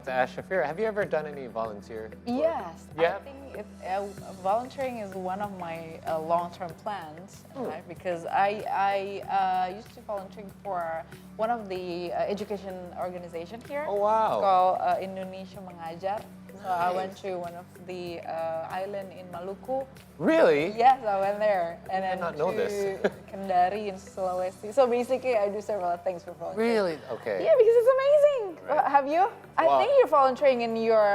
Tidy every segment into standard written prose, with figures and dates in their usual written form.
to ask Shafira, have you ever done any volunteer work? Yes, Yeah? I think volunteering is one of my long-term plans, right? Because I used to volunteer for one of the education organization here. Oh, wow. It's called Indonesia Mengajar. So I went Nice. to one of the island in Maluku. Really? Yes, I went there. And then not know to this. Kendari in Sulawesi. So basically, I do several things for volunteering. Really? Okay. Yeah, because it's amazing. Right. Have you? I Well- think you're volunteering in your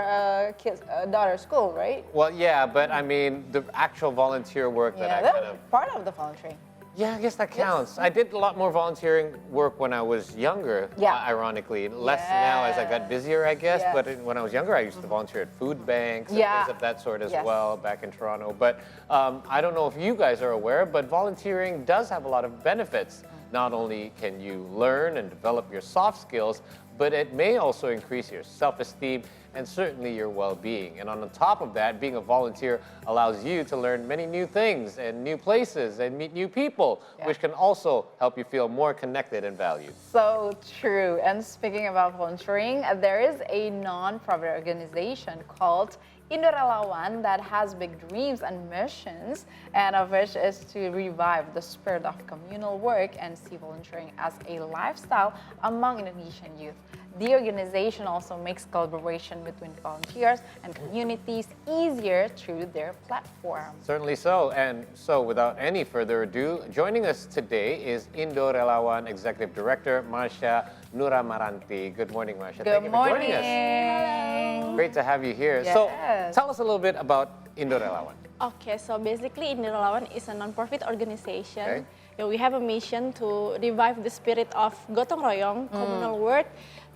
kids' daughter's school, right? Well, yeah, but I mean, the actual volunteer work that I that's kind of... part of the volunteering. Yeah, I guess that counts. I did a lot more volunteering work when I was younger, Yeah. Ironically. Less now as I got busier, I guess. Yes. But when I was younger, I used to volunteer at food banks and Yeah. things of that sort as Yes. well back in Toronto. But I don't know if you guys are aware, but volunteering does have a lot of benefits. Not only can you learn and develop your soft skills, but it may also increase your self-esteem and certainly your well-being. And on the top of that, being a volunteer allows you to learn many new things and new places and meet new people, which can also help you feel more connected and valued. So true. And speaking about volunteering, there is a non-profit organization called Indo-Relawan that has big dreams and missions, and of which is to revive the spirit of communal work and see volunteering as a lifestyle among Indonesian youth. The organization also makes collaboration between volunteers and communities easier through their platform. Certainly so. And so without any further ado, joining us today is Indo-Relawan Executive Director Marsya Nuramaranti. Good morning, Marsya. Thank you for joining us. Great to have you here. So Yes. tell us a little bit about Indo-Relawan. Okay, so basically Indo-Relawan is a non-profit organization. Okay. Yeah, we have a mission to revive the spirit of gotong royong, communal work,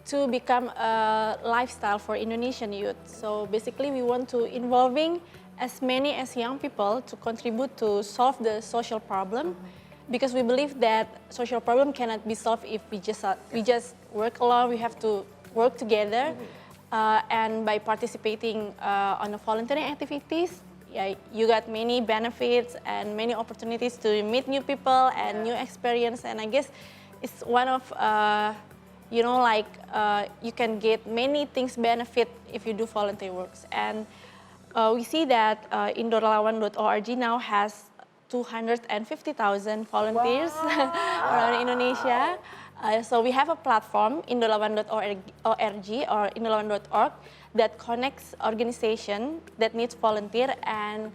to become a lifestyle for Indonesian youth. So basically we want to involving as many as young people to contribute to solve the social problem, because we believe that social problem cannot be solved if we just work alone. We have to work together. And by participating on the volunteering activities, yeah, you got many benefits and many opportunities to meet new people and new experience. And I guess it's one of, you can get many things benefit if you do volunteer works. And we see that Indo-Relawan.org now has 250,000 volunteers around Indonesia. So we have a platform, Indo-Relawan.org or Indo-Relawan.org, that connects organization that needs volunteer and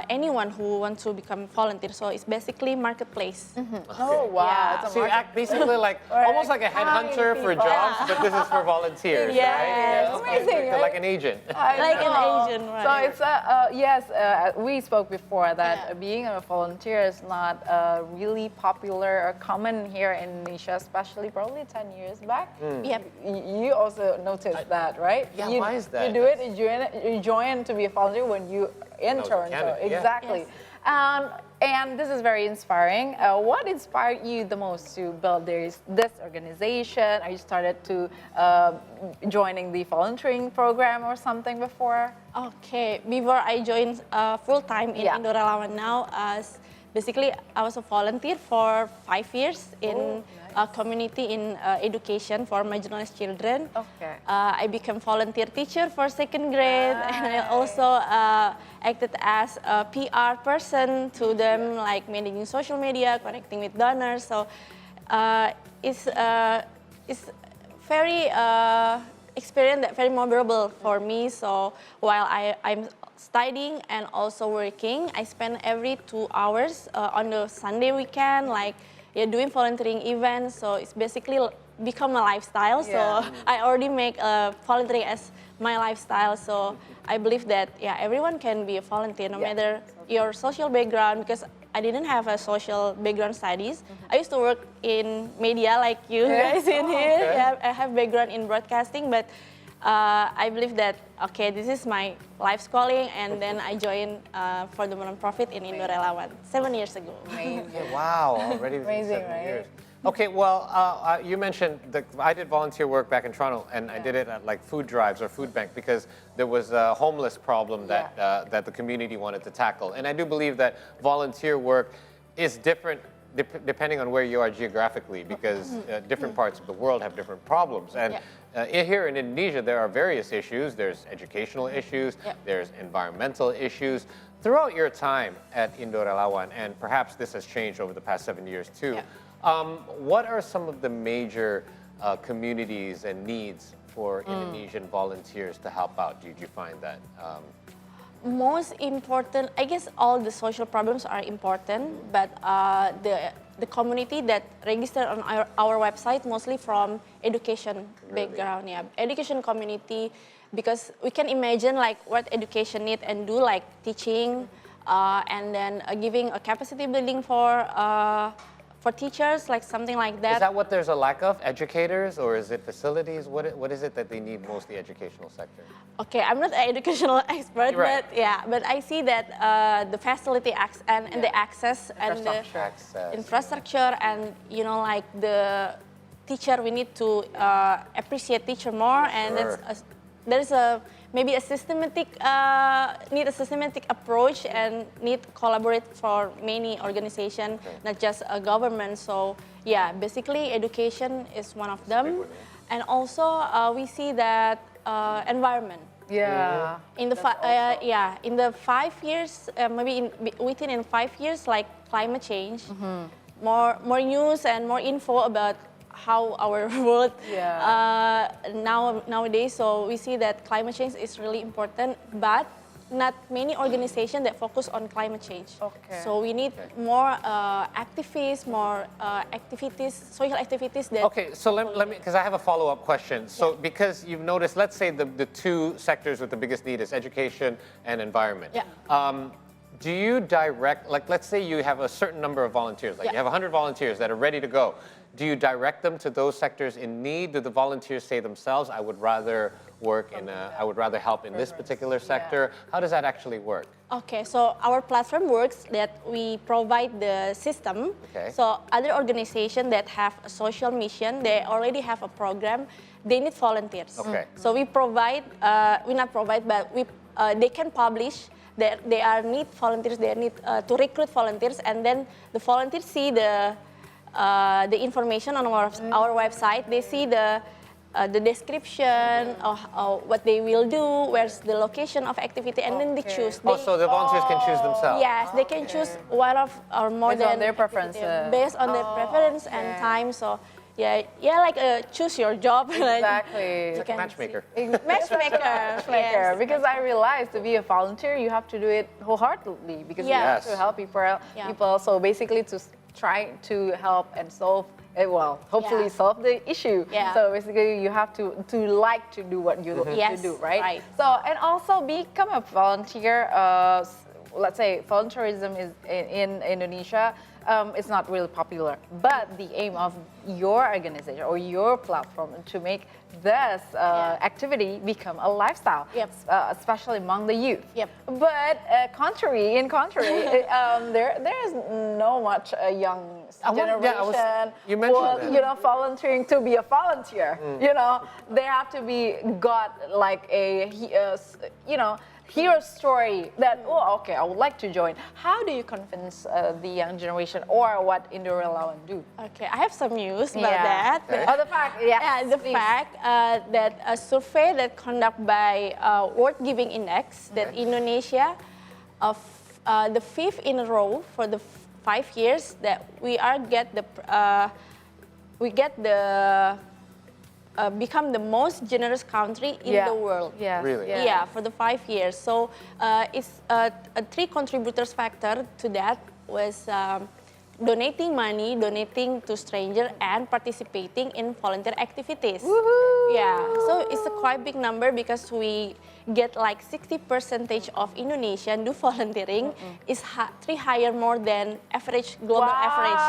anyone who wants to become volunteer. So it's basically marketplace. Oh, wow. Yeah. It's a So you act basically like almost like a headhunter for jobs, but this is for volunteers, Yes. right? It's amazing, right? Like an agent. Like an agent, right? So it's we spoke before that being a volunteer is not really popular or common here in Indonesia, especially probably 10 years back. Yep. You also noticed that, right? Yeah, You- why is that? You do it, you join to be a volunteer when you intern. So candidate, yeah. exactly. Yes. And this is very inspiring. What inspired you the most to build this organization? Are you started to joining the volunteering program or something before? Okay, before I joined full-time in Yeah. Indo-Relawan now, basically I was a volunteer for 5 years in a community in education for marginalized children. Okay. I became volunteer teacher for 2nd grade, and I also acted as a PR person to them, like managing social media, connecting with donors. So it's very experience that very memorable for me. So while I'm studying and also working, I spend every 2 hours on the Sunday weekend, doing volunteering events. So it's basically become a lifestyle. So I already make volunteering as my lifestyle. So I believe that everyone can be a volunteer, no matter your social background, because I didn't have a social background studies. I used to work in media like you guys in here. Okay. Yeah, I have background in broadcasting, but I believe that, this is my life's calling, and then I joined for the non-profit in Indo-Relawan 7 years ago. Amazing. Yeah, wow, already within Amazing, 7 right? years. Okay, well, you mentioned that I did volunteer work back in Toronto, and I did it at like food drives or food bank because there was a homeless problem that the community wanted to tackle. And I do believe that volunteer work is different depending on where you are geographically, because different parts of the world have different problems. And here in Indonesia, there are various issues. There's educational issues, there's environmental issues. Throughout your time at Indo-Relawan, and perhaps this has changed over the past 7 years too, what are some of the major communities and needs for Indonesian volunteers to help out? Did you find that? Most important, I guess all the social problems are important, but the community that registered on our website mostly from education background, education community, because we can imagine like what education need and do, like teaching, and then giving a capacity building for teachers, like something like that. Is that what there's a lack of, educators, or is it facilities? What is it that they need most, the educational sector? Okay, I'm not an educational expert, Right. but I see that the facility and the access and the infrastructure, and like the teacher, we need to appreciate teacher more, and there's maybe a systematic need a systematic approach, and need to collaborate for many organizations, not just a government. So basically education is one of them, and also we see that environment. Yeah. In the in the 5 years, maybe within 5 years, like climate change, more news and more info about how our world nowadays. So we see that climate change is really important, but not many organizations that focus on climate change. Okay. So we need more activists, more activities, social activities that. Okay, so let me, because I have a follow-up question. So because you've noticed, let's say the two sectors with the biggest need is education and environment. Do you direct, like let's say you have a certain number of volunteers, like you have 100 volunteers that are ready to go. Do you direct them to those sectors in need? Do the volunteers say themselves, I would rather work I would rather help in this particular sector? How does that actually work? Okay, so our platform works that we provide the system. Okay. So other organizations that have a social mission, they already have a program, they need volunteers. Okay. So we provide, we not provide, but they can publish that they need volunteers, they need to recruit volunteers, and then the volunteers see the information on our website. They see the description of what they will do, where's the location of activity, and then they choose. So the volunteers can choose themselves? Yes, they can choose one of or more based than on their preferences. Based on their preference and time. So like choose your job. Exactly. Like a matchmaker. Matchmaker. Yes. Because I realized to be a volunteer, you have to do it wholeheartedly, because you have to help people. So basically to try to help and solve, hopefully solve the issue. So basically you have to like to do what you to do, right? So, and also become a volunteer. Let's say volunteerism is in Indonesia. It's not really popular, but the aim of your organization or your platform to make this activity become a lifestyle, especially among the youth. But contrary, there is no much young generation you mentioned that. Volunteering to be a volunteer. They have to be got like a hero story that, I would like to join. How do you convince the young generation, or what Indo-Relawan do? Okay, I have some news about that. Oh, the fact, fact that a survey that conducted by World Giving Index, that Indonesia, the 5th in a row for the 5 years that we become the most generous country in the world. Really? Yeah, for the 5 years. So it's 3 contributors factor to that was donating money, donating to strangers, and participating in volunteer activities. Yeah, so it's a quite big number, because we get like 60% of Indonesian do volunteering. Is 3 higher more than average global average.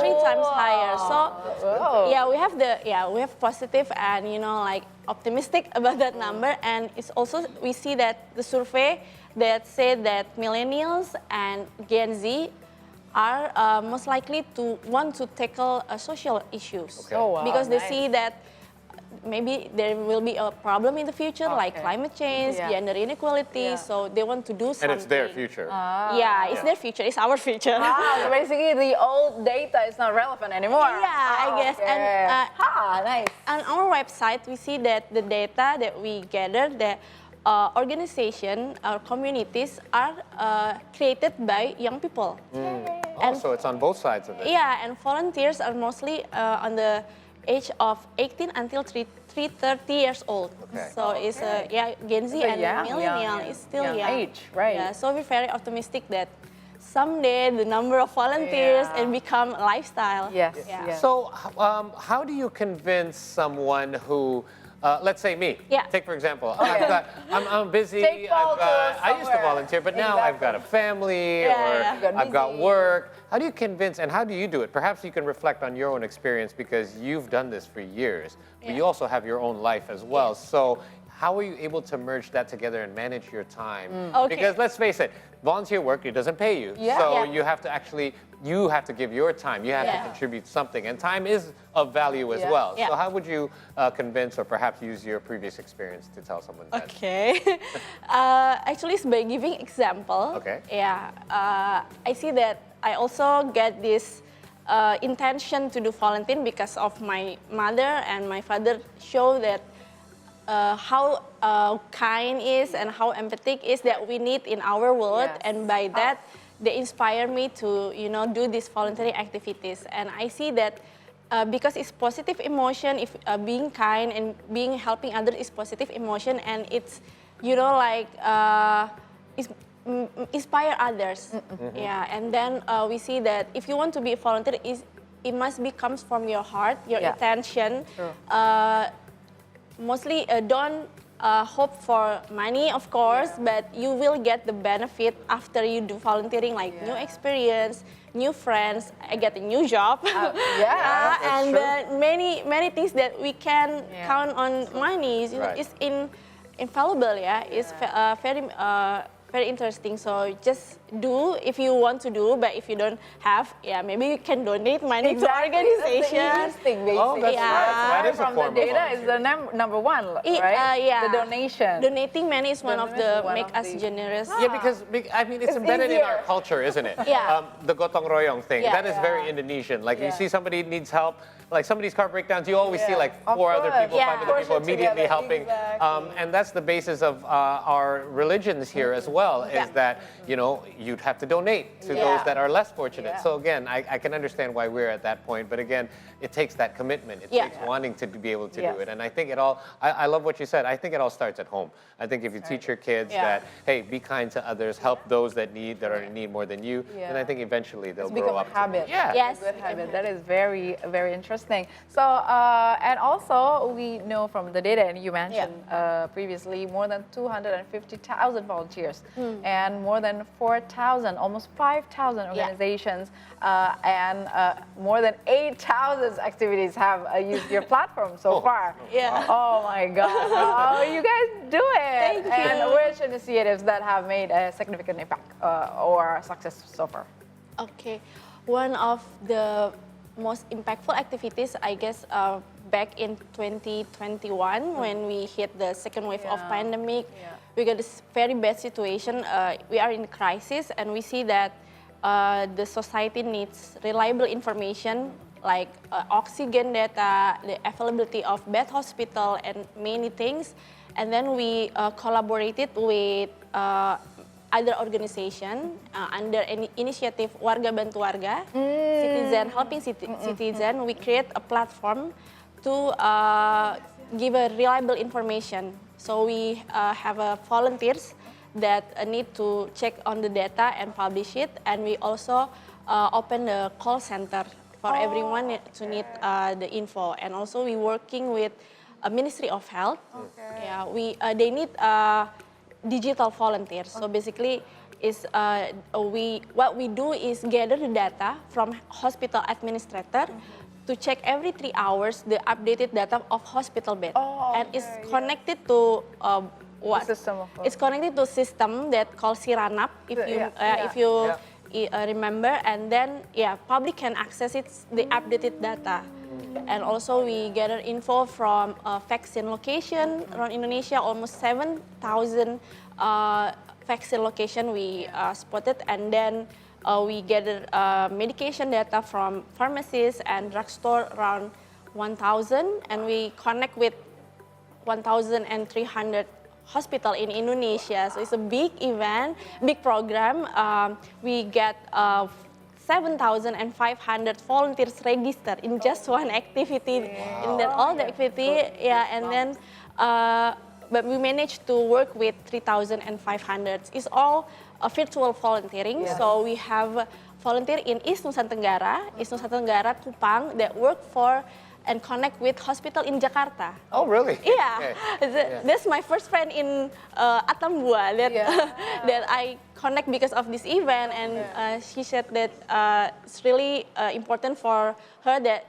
3 times higher. So we have positive and like optimistic about that number. And it's also, we see that the survey that said that millennials and Gen Z are most likely to want to tackle social issues, because they see that maybe there will be a problem in the future, like climate change, Yeah. gender inequality. So they want to do something. And it's their future. Yeah, it's their future. It's our future. So basically, the old data is not relevant anymore. Yeah, I guess. Okay. And Nice. on our website, we see that the data that we gather, the organization or communities are created by young people. Oh, so it's on both sides of it. Yeah, and volunteers are mostly on the age of 18 until 30 years old. Okay. So it's Gen Z and millennial is still young young. age, right? Yeah, so we're very optimistic that someday the number of volunteers and become a lifestyle. Yes. Yeah. yes. So, how do you convince someone who, let's say me, Yeah. take for example, I'm busy, Take Paul to I used to somewhere. volunteer, but now I've got a family Yeah, or yeah. You got I've got busy. work. How do you convince and how do you do it? Perhaps you can reflect on your own experience because you've done this for years, but you also have your own life as well. So, how are you able to merge that together and manage your time? Okay. Because let's face it, volunteer work, it doesn't pay you. Yeah. So Yeah. you have to actually, you have to give your time. You have to Yeah. contribute something. And time is of value as well. Yeah. So how would you convince or perhaps use your previous experience to tell someone that? Okay. Actually, it's by giving example. Okay. Yeah. I see that I also get this intention to do volunteering because of my mother and my father show that how kind is and how empathic is that we need in our world, Yes. and by that they inspire me to do these voluntary activities. And I see that because it's positive emotion, if being kind and being helping others is positive emotion, and it's inspire others. Yeah, and then we see that if you want to be a volunteer, it must be comes from your heart, your intention. True. Mostly don't hope for money, of course, but you will get the benefit after you do volunteering, like new experience, new friends, I get a new job, and many things that we can count on money. It's infallible, It's very interesting. So just do if you want to do, but if you don't have, maybe you can donate money to organizations. Oh, that's right. That is a From form the of data is the number one, right? Yeah. The donation. Donating money is one of the Donation is one make of us the- generous. Yeah, because I mean it's It's embedded in our easier. culture, isn't it? Yeah. The gotong royong thing. Yeah. That is very Indonesian. Like you Yeah. see somebody needs help, like somebody's car breakdowns, you always see Yeah. like Of 4 other course. people, Yeah. 5 other people Push it immediately together. helping. Exactly. And that's the basis of our religions here as well, is that you'd have to donate to those that are less fortunate. Yeah. So again, I can understand why we're at that point, but again, it takes that commitment. It takes wanting to be able to do Yes. it. And I think I love what you said. I think it all starts at home. I think if you teach your kids that, hey, be kind to others, help those that are in need more than you, then I think eventually they'll It's grow become up. a habit. Yeah. Yes. Good habit. That is very, very interesting. So, and also we know from the data, and you mentioned previously, more than 250,000 volunteers and more than 4,000, almost 5,000 organizations, and more than 8,000 activities have used your platform so far. Yeah. Oh my God! How you guys do it? Thank you. And which initiatives that have made a significant impact or success so far? Okay, one of the most impactful activities, I guess, back in 2021 when we hit the second wave of pandemic, we got this very bad situation. We are in crisis, and we see that the society needs reliable information like oxygen data, the availability of bed hospital, and many things. And then we collaborated with other organization under any initiative Warga Bantu Warga, Citizen Helping Citizen. We create a platform to give a reliable information. So we have volunteers that need to check on the data and publish it, and we also open the call center for everyone to need the info. And also we working with Ministry of Health. Yeah, they need digital volunteers. So basically, what we do is gather the data from hospital administrator to check every 3 hours the updated data of hospital bed, and it's connected to what? It's connected to a system that called Siranap. If you remember, and then public can access it, the updated data. And also we gather info from vaccine location around Indonesia, almost 7,000 vaccine location we spotted, and then we gather medication data from pharmacies and drugstore around 1,000, and we connect with 1,300 hospital in Indonesia. So it's a big event, big program. We get 7,500 volunteers registered in just one activity. Wow. In that all the activity, yeah, and then but we managed to work with 3,500. It's all virtual volunteering. Yes. So we have volunteer in East Nusa Tenggara, Kupang, that work for and connect with hospital in Jakarta. Oh, really? Yeah, Okay. that's my first friend in Atambua that Yeah. that I connect because of this event, and she said that it's really important for her that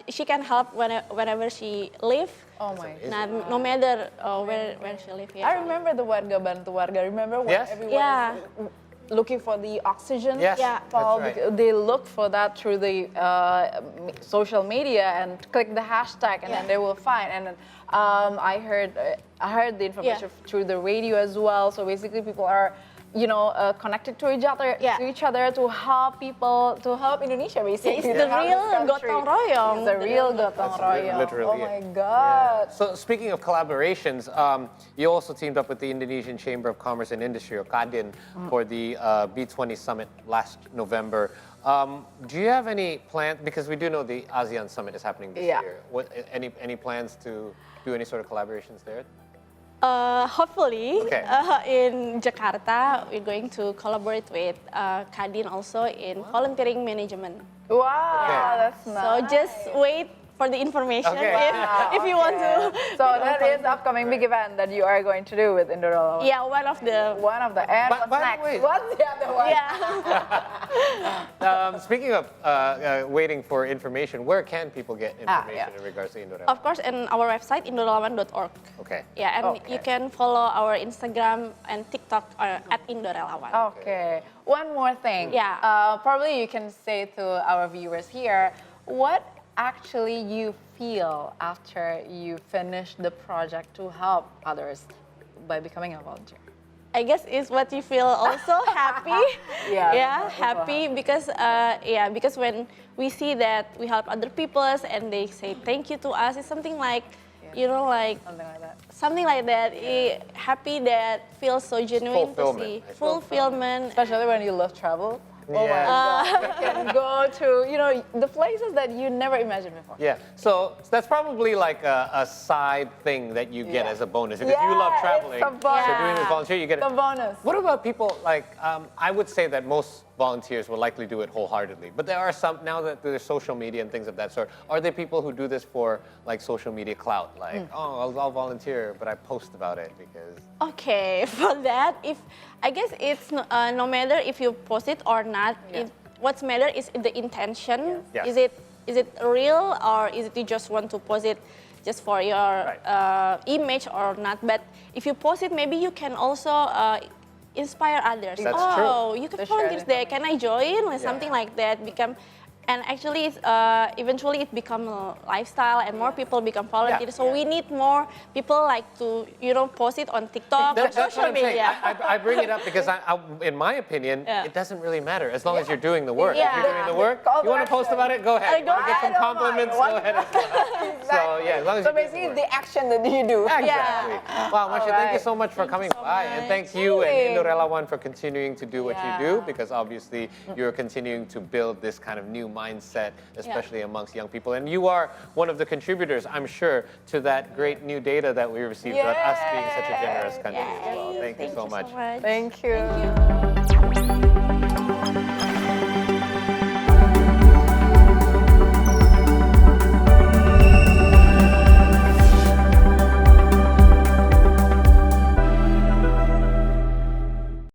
she can help whenever she live. Oh my Nah, no matter where she live. Yeah. I remember the warga bantu warga. Remember when Yes. everyone Yeah. was looking for the oxygen? Yes, Yeah. Well, that's right. they look for that through the social media and click the hashtag, and then they will find. And then, I heard the information through the radio as well. So basically, people are, connected to each other, to help people, to help Indonesia. Basically, It's the to help real this country. gotong royong. It's the real gotong That's royong. literally Oh my it. God. So speaking of collaborations, you also teamed up with the Indonesian Chamber of Commerce and Industry, or Kadin, for the B20 summit last November. Do you have any plans, because we do know the ASEAN summit is happening this year. Any plans to do any sort of collaborations there? Hopefully, Okay. In Jakarta, we're going to collaborate with Kadin also in volunteering management. Wow, Okay. that's nice. So just wait for the information Okay. if you want to. So that is upcoming big event that you are going to do with Indo-Relawan. Yeah, one of the. And By what's the next? way- What's the other one? Yeah. Speaking of waiting for information, where can people get information in regards to Indo-Relawan? Of course, in our website, Indo-Relawan.org. Okay. Yeah, and you can follow our Instagram and TikTok at Indo-Relawan. Okay. One more thing. Yeah. Probably you can say to our viewers here, what actually you feel after you finish the project to help others by becoming a volunteer? I guess is what you feel also happy. Yeah, Happy because because when we see that we help other people and they say thank you to us, it's something like, Something like that. happy that feels so genuine to see. Fulfillment. Fulfillment. Especially when you love travel. Oh my Yeah. God. You can go to, the places that you never imagined before. Yeah, so that's probably like a side thing that you get Yeah. as a bonus. Because you love traveling, it's a bonus. so doing this volunteer, you get The it. bonus. What about people like, I would say that most volunteers will likely do it wholeheartedly, but there are some, now that there's social media and things of that sort, are there people who do this for like social media clout? Like, I'll volunteer, but I post about it because... Okay, for that, I guess it's no matter if you post it or not. What's matter is the intention. Yes. Is it real, or is it you just want to post it just for your image or not? But if you post it, maybe you can also inspire others. That's true. You To can share volunteer there. Can I join? Or something like that. And actually, eventually it become a lifestyle, and more people become volunteers. So we need more people like to, post it on TikTok or That's social what I'm saying. media. I bring it up because, in my opinion, it doesn't really matter as long as you're doing the work. If Yeah. you're doing the work, Call to you want to post action. about it, go ahead. You Go want to get some ahead. compliments, I don't go ahead as well. So yeah, as long as So you do the basically work. the action that you do. Exactly. Wow, Marsya, thank you so much for coming by. And thank you and Indo-Relawan for continuing to do what you do, because obviously you're continuing to build this kind of new mindset, especially amongst young people. And you are one of the contributors, I'm sure, to that great new data that we received about us being such a generous country as well. Thank you so much. Thank you.